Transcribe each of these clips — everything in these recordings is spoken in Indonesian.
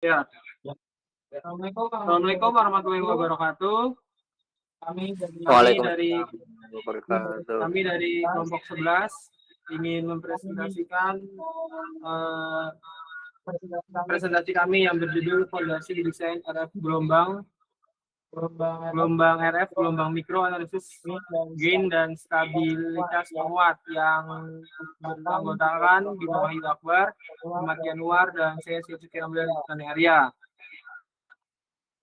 Ya, Ya. Assalamualaikum warahmatullahi wabarakatuh. Kami dari Waalaikumsalam wabarakatuh. kelompok 11 ingin mempresentasikan eh, presentasi kami yang berjudul Fondasi Desain RF gelombang RF, gelombang mikro, analisis gain dan stabilitas penguat yang beranggotakan Bima Wahyu Akbar, Ahmad Yanuar, dan saya Syed Ramdan Area.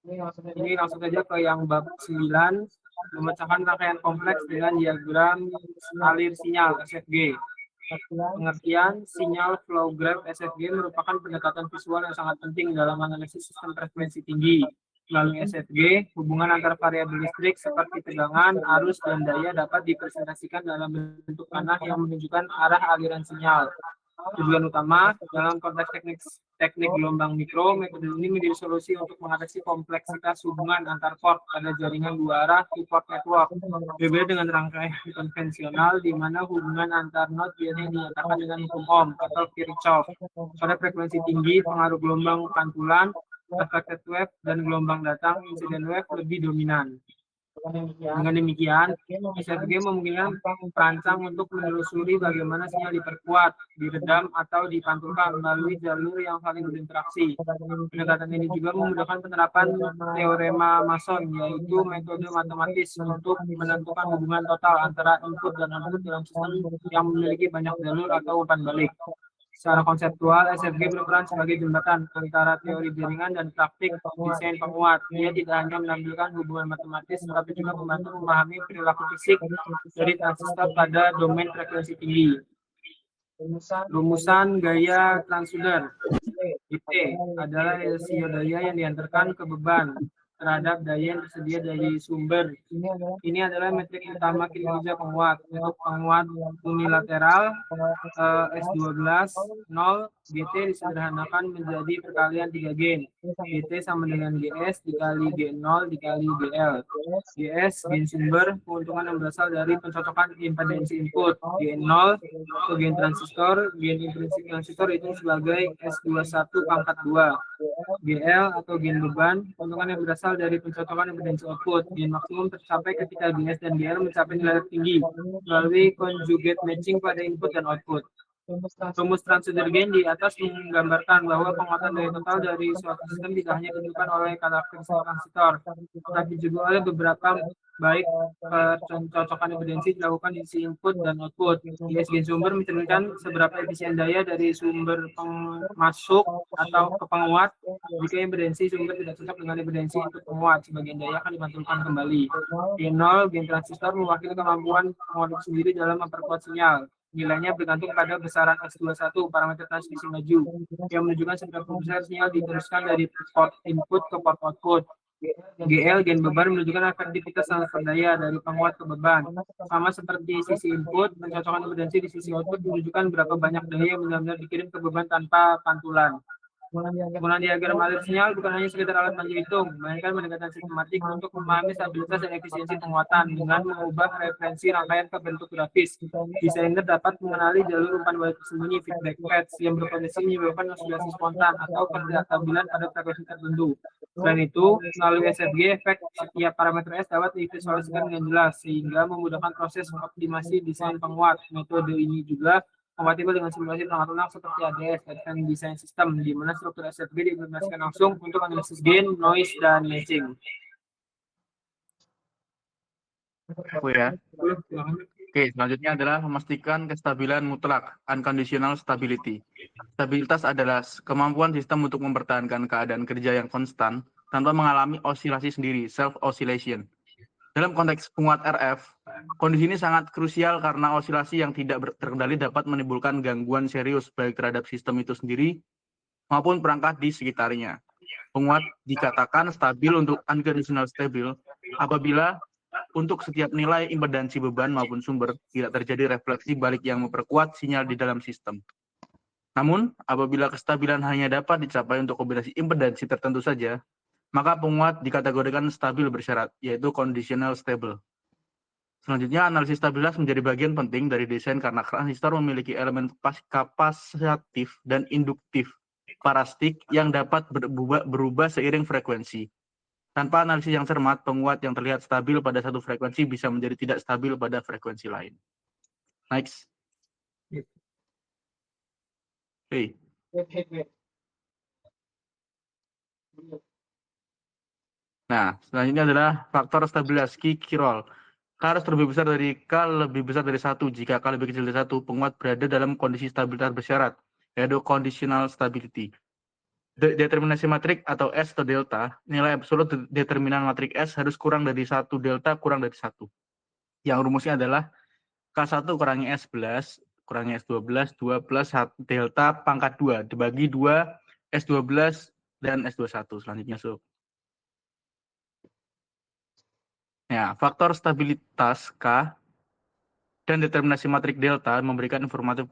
Ini langsung saja ke yang bab 9, memecahkan rangkaian kompleks dengan diagram alir sinyal SFG. Pengertian sinyal flow graph SFG merupakan pendekatan visual yang sangat penting dalam analisis sistem frekuensi tinggi. Melalui SFG, hubungan antar variabel listrik seperti tegangan, arus, dan daya dapat dipresentasikan dalam bentuk panah yang menunjukkan arah aliran sinyal. Tujuan utama dalam konteks teknik gelombang mikro, metode ini menjadi solusi untuk mengatasi kompleksitas hubungan antar port pada jaringan dua arah two-port network. Berbeda dengan rangkaian konvensional, di mana hubungan antar node biasanya dinyatakan dengan hukum Ohm atau Kirchhoff. Pada frekuensi tinggi, pengaruh gelombang pantulan, reflected wave, dan gelombang datang incident wave lebih dominan. Dengan demikian, SFG memungkinkan perancang untuk menelusuri bagaimana sinyal diperkuat, diredam, atau dipantulkan melalui jalur yang saling berinteraksi. Pendekatan ini juga memudahkan penerapan teorema Mason, yaitu metode matematis untuk menentukan hubungan total antara input dan output dalam sistem yang memiliki banyak jalur atau umpan balik. Secara konseptual, SFG berperan sebagai jembatan antara teori jaringan dan praktik desain penguat. Dia tidak hanya menampilkan hubungan matematis, tetapi juga membantu memahami perilaku fisik dari transistor pada domain frekuensi tinggi. Rumusan gaya transducer IT adalah rasio daya yang diantarkan ke beban terhadap daya yang tersedia dari sumber. Ini adalah metrik utama kinerja penguat. Untuk penguat unilateral S12 0 GT disederhanakan menjadi perkalian 3 gain. GT sama dengan GS dikali G0 dikali GL. GS gain sumber, keuntungan yang berasal dari pencocokan impedansi input. G0 atau gain transistor, gain intrinsik transistor itu sebagai S21 pangkat 2. GL atau gain beban, keuntungan yang berasal dari pencocokan impedansi output. Gain maksimum tercapai ketika GS dan GL mencapai nilai tinggi melalui conjugate matching pada input dan output. Rumus transducer gain di atas menggambarkan bahwa penguatan daya total dari suatu sistem tidak hanya ditentukan oleh karakteristik transistor, tetapi juga oleh beberapa baik pencocokan impedansi dilakukan di sisi input dan output. GS gain sumber mencerminkan seberapa efisien daya dari sumber masuk atau ke penguat. Jika impedansi sumber tidak cocok dengan impedansi input penguat, sebagian daya akan dipantulkan kembali. G0 gain transistor mewakili kemampuan penguat sendiri dalam memperkuat sinyal. Nilainya bergantung pada besaran S21, parameter transmisi maju, yang menunjukkan seberapa besar sinyal diteruskan dari port input ke port output. GL, gain beban, menunjukkan efektivitas transfer daya dari penguat ke beban. Sama seperti sisi input, pencocokan impedansi di sisi output menunjukkan berapa banyak daya yang benar-benar dikirim ke beban tanpa pantulan. Penggunaan diagram alir sinyal bukan hanya sekedar alat bantu hitung, melainkan pendekatan sistematik untuk memahami stabilitas dan efisiensi penguatan dengan mengubah referensi rangkaian ke bentuk grafis. Desainer dapat mengenali jalur umpan balik tersembunyi feedback paths yang berpotensi menyebabkan osilasi spontan atau ketidakstabilan pada frekuensi tertentu. Selain itu, melalui SFG, efek setiap parameter S dapat divisualisasikan dengan jelas, sehingga memudahkan proses optimasi desain penguat. Metode ini juga kompatibel dengan simulasi perangkat lunak seperti ADS, Advanced Design System, di mana struktur SFG diimplementasikan langsung untuk analisis gain, noise, dan matching. Oke, selanjutnya adalah memastikan kestabilan mutlak, unconditional stability. Stabilitas adalah kemampuan sistem untuk mempertahankan keadaan kerja yang konstan tanpa mengalami osilasi sendiri, self-oscillation. Dalam konteks penguat RF, kondisi ini sangat krusial karena osilasi yang tidak terkendali dapat menimbulkan gangguan serius baik terhadap sistem itu sendiri maupun perangkat di sekitarnya. Penguat dikatakan stabil untuk unconditional stable apabila untuk setiap nilai impedansi beban maupun sumber tidak terjadi refleksi balik yang memperkuat sinyal di dalam sistem. Namun, apabila kestabilan hanya dapat dicapai untuk kombinasi impedansi tertentu saja, maka penguat dikategorikan stabil bersyarat, yaitu conditional stable. Selanjutnya, analisis stabilitas menjadi bagian penting dari desain karena transistor memiliki elemen kapasitif dan induktif. parastik yang dapat berubah seiring frekuensi. Tanpa analisis yang cermat, penguat yang terlihat stabil pada satu frekuensi bisa menjadi tidak stabil pada frekuensi lain. Next. Oke. Nah, selanjutnya adalah faktor stabilitas K-roll. K harus lebih besar dari K lebih besar dari 1. Jika K lebih kecil dari 1, penguat berada dalam kondisi stabilitas bersyarat, yaitu conditional stability. Determinasi matrik atau S atau delta, nilai absolut determinan matrik S harus kurang dari 1 delta kurang dari 1. Yang rumusnya adalah K1 kurangi S11 kurangi S12, 2 plus delta pangkat 2 dibagi 2 S12 dan S21. Selanjutnya, Sob. Ya, faktor stabilitas K dan determinasi matrik delta memberikan informasi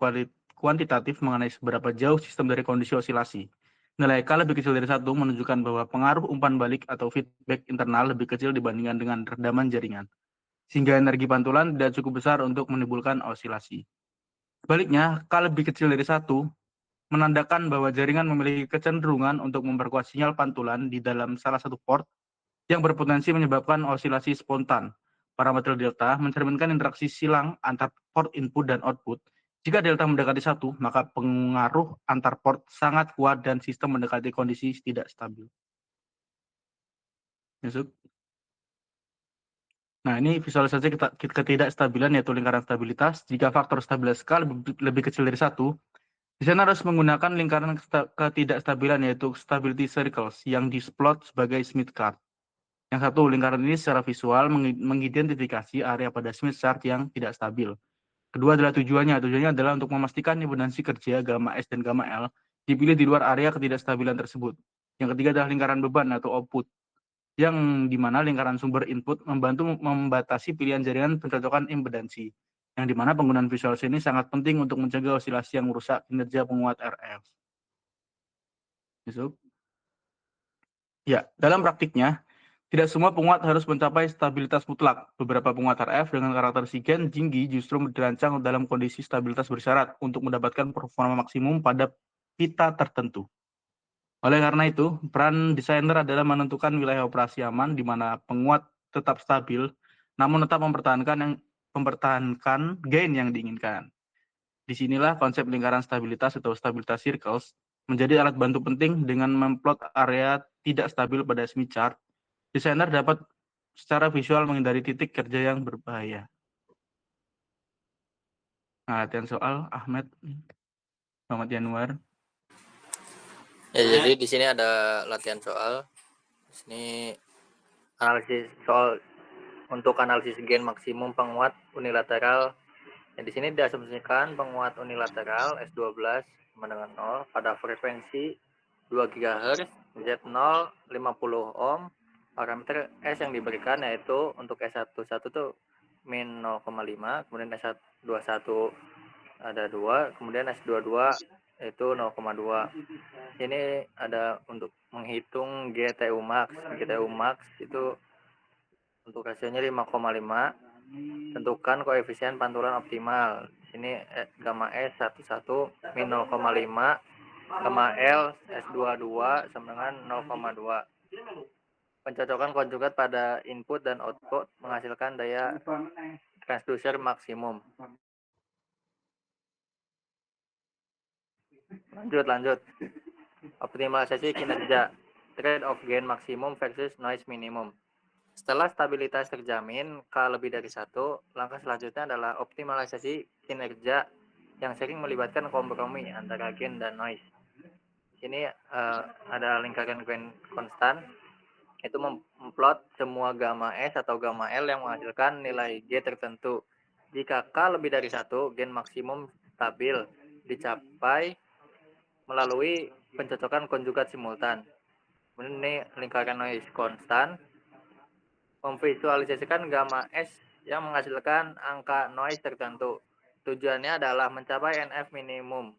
kuantitatif mengenai seberapa jauh sistem dari kondisi osilasi. Nilai K lebih kecil dari 1 menunjukkan bahwa pengaruh umpan balik atau feedback internal lebih kecil dibandingkan dengan redaman jaringan, sehingga energi pantulan tidak cukup besar untuk menimbulkan osilasi. Sebaliknya, K lebih kecil dari 1 menandakan bahwa jaringan memiliki kecenderungan untuk memperkuat sinyal pantulan di dalam salah satu port yang berpotensi menyebabkan osilasi spontan. Parameter delta mencerminkan interaksi silang antar port input dan output. Jika delta mendekati 1, maka pengaruh antar port sangat kuat dan sistem mendekati kondisi tidak stabil. Masuk. Nah, ini visualisasi ketidakstabilan yaitu lingkaran stabilitas. Jika faktor stabilitas K lebih kecil dari 1, desainer harus menggunakan lingkaran ketidakstabilan yaitu stability circles yang diplot sebagai Smith chart. Yang satu, lingkaran ini secara visual mengidentifikasi area pada Smith chart yang tidak stabil. Kedua adalah tujuannya. Tujuannya adalah untuk memastikan impedansi kerja gamma S dan gamma L dipilih di luar area ketidakstabilan tersebut. Yang ketiga adalah lingkaran beban atau output, yang dimana lingkaran sumber input membantu membatasi pilihan jaringan pencocokan impedansi. Yang dimana penggunaan visualisasi ini sangat penting untuk mencegah osilasi yang merusak kinerja penguat RF. Masuk. Ya, dalam praktiknya, tidak semua penguat harus mencapai stabilitas mutlak. Beberapa penguat RF dengan karakteristik gain tinggi justru dirancang dalam kondisi stabilitas bersyarat untuk mendapatkan performa maksimum pada pita tertentu. Oleh karena itu, peran desainer adalah menentukan wilayah operasi aman di mana penguat tetap stabil, namun tetap mempertahankan gain yang diinginkan. Disinilah konsep lingkaran stabilitas atau stabilitas circles menjadi alat bantu penting dengan memplot area tidak stabil pada Smith chart. Desainer dapat secara visual menghindari titik kerja yang berbahaya. Nah, latihan soal Ahmed Muhammad Yanuar. Ya, jadi di sini ada latihan soal. Di sini analisis soal untuk analisis gain maksimum penguat unilateral. Ya, di sini diasumsikan penguat unilateral S12 sama dengan 0 pada frekuensi 2 GHz, Z0 50 ohm. Parameter S yang diberikan yaitu untuk S11 tuh min 0,5, kemudian S21 ada 2, kemudian S22 itu 0,2. Ini ada untuk menghitung GTU max. GTU max itu untuk hasilnya 5,5. Tentukan koefisien pantulan optimal. Ini gamma S 11 min 0,5, gamma L S22 sama dengan 0,2. Pencocokan konjugat pada input dan output menghasilkan daya transducer maksimum. Lanjut. Optimalisasi kinerja. Trade of gain maksimum versus noise minimum. Setelah stabilitas terjamin K lebih dari 1, langkah selanjutnya adalah optimalisasi kinerja yang sering melibatkan kompromi antara gain dan noise. Ini ada lingkaran gain konstan, itu memplot semua gamma S atau gamma L yang menghasilkan nilai G tertentu. Jika K lebih dari 1, gain maksimum stabil dicapai melalui pencocokan konjugat simultan. Kemudian ini lingkaran noise konstan memvisualisasikan gamma S yang menghasilkan angka noise tertentu. Tujuannya adalah mencapai NF minimum.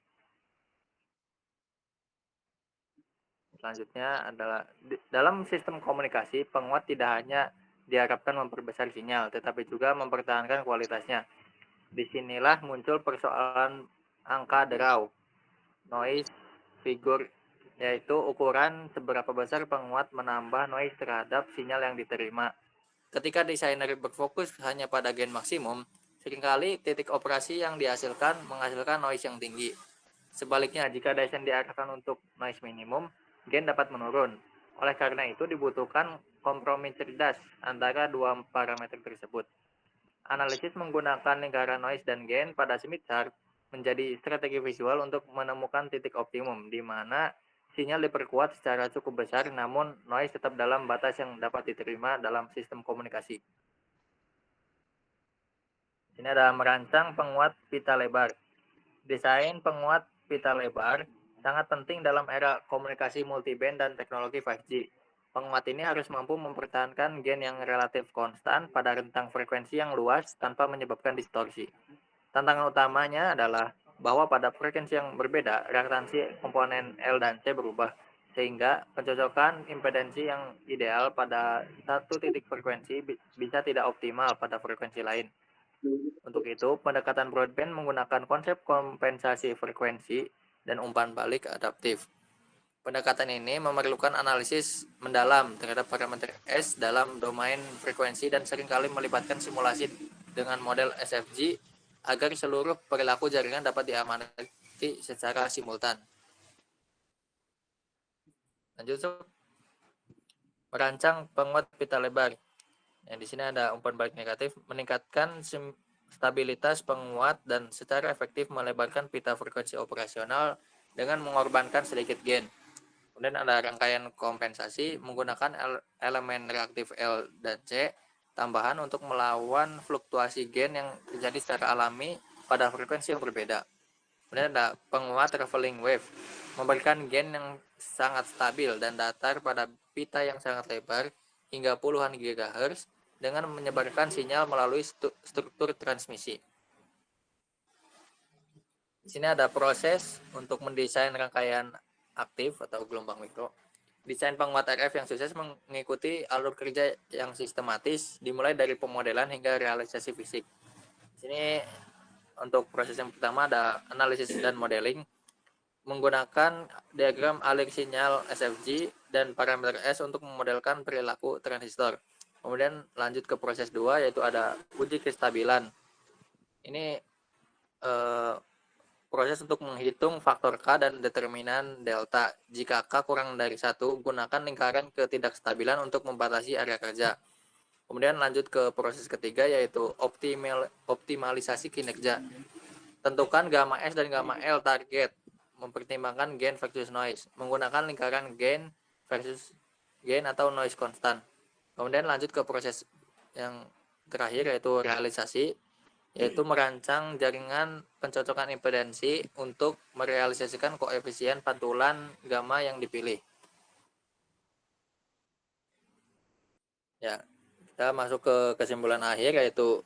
Selanjutnya adalah dalam sistem komunikasi, penguat tidak hanya diharapkan memperbesar sinyal, tetapi juga mempertahankan kualitasnya. Disinilah muncul persoalan angka draw, noise figure yaitu ukuran seberapa besar penguat menambah noise terhadap sinyal yang diterima. Ketika desainer berfokus hanya pada gain maksimum, seringkali titik operasi yang dihasilkan menghasilkan noise yang tinggi. Sebaliknya, jika desain diarahkan untuk noise minimum, gain dapat menurun. Oleh karena itu, dibutuhkan kompromi cerdas antara dua parameter tersebut. Analisis menggunakan lingkaran noise dan gain pada Smith chart menjadi strategi visual untuk menemukan titik optimum, di mana sinyal diperkuat secara cukup besar, namun noise tetap dalam batas yang dapat diterima dalam sistem komunikasi. Ini ada merancang penguat pita lebar. Desain penguat pita lebar sangat penting dalam era komunikasi multiband dan teknologi 5G. Penguat ini harus mampu mempertahankan gain yang relatif konstan pada rentang frekuensi yang luas tanpa menyebabkan distorsi. Tantangan utamanya adalah bahwa pada frekuensi yang berbeda, reaktansi komponen L dan C berubah, sehingga pencocokan impedansi yang ideal pada satu titik frekuensi bisa tidak optimal pada frekuensi lain. Untuk itu, pendekatan broadband menggunakan konsep kompensasi frekuensi dan umpan balik adaptif. Pendekatan ini memerlukan analisis mendalam terhadap parameter S dalam domain frekuensi dan seringkali melibatkan simulasi dengan model SFG agar seluruh perilaku jaringan dapat diamati secara simultan. Lanjut, Sob. Merancang penguat pita lebar. Di sini ada umpan balik negatif, meningkatkan stabilitas penguat dan secara efektif melebarkan pita frekuensi operasional dengan mengorbankan sedikit gain. Kemudian ada rangkaian kompensasi menggunakan elemen reaktif L dan C tambahan untuk melawan fluktuasi gain yang terjadi secara alami pada frekuensi yang berbeda. Kemudian ada penguat traveling wave, memberikan gain yang sangat stabil dan datar pada pita yang sangat lebar hingga puluhan GHz dengan menyebarkan sinyal melalui struktur transmisi. Di sini ada proses untuk mendesain rangkaian aktif atau gelombang mikro. Desain penguat RF yang sukses mengikuti alur kerja yang sistematis, dimulai dari pemodelan hingga realisasi fisik. Di sini untuk proses yang pertama ada analisis dan modeling, menggunakan diagram alir sinyal SFG dan parameter S untuk memodelkan perilaku transistor. Kemudian lanjut ke proses 2, yaitu ada uji kestabilan. Ini proses untuk menghitung faktor K dan determinan delta. Jika K kurang dari 1, gunakan lingkaran ketidakstabilan untuk membatasi area kerja. Kemudian lanjut ke proses ketiga, yaitu optimalisasi kinerja. Tentukan gamma S dan gamma L target, mempertimbangkan gain versus noise, menggunakan lingkaran gain versus gain atau noise konstan. Kemudian lanjut ke proses yang terakhir, yaitu realisasi, yaitu merancang jaringan pencocokan impedansi untuk merealisasikan koefisien pantulan gamma yang dipilih. Ya, kita masuk ke kesimpulan akhir, yaitu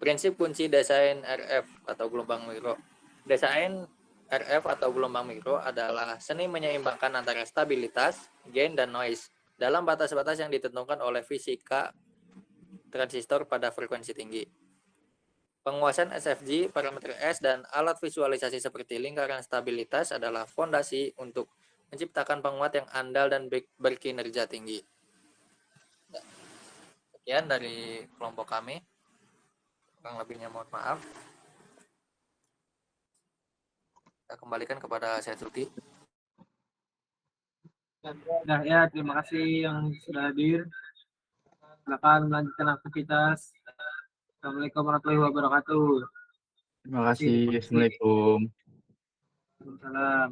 prinsip kunci desain RF atau gelombang mikro. Desain RF atau gelombang mikro adalah seni menyeimbangkan antara stabilitas, gain, dan noise dalam batas-batas yang ditentukan oleh fisika transistor pada frekuensi tinggi. Penguasaan SFG, parameter S, dan alat visualisasi seperti lingkaran stabilitas adalah fondasi untuk menciptakan penguat yang andal dan berkinerja tinggi. Sekian dari kelompok kami. Kurang lebihnya mohon maaf. Kita kembalikan kepada Setsuki. Nah ya, terima kasih yang sudah hadir. Silakan melanjutkan aktivitas. Assalamualaikum warahmatullahi wabarakatuh. Terima kasih. Assalamualaikum. Waalaikumsalam.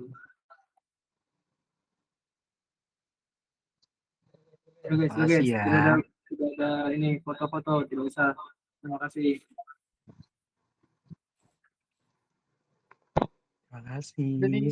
Guys, Makasih ya. tidak ada ini foto-foto, tidak usah. Terima kasih. Terima kasih. Jadi,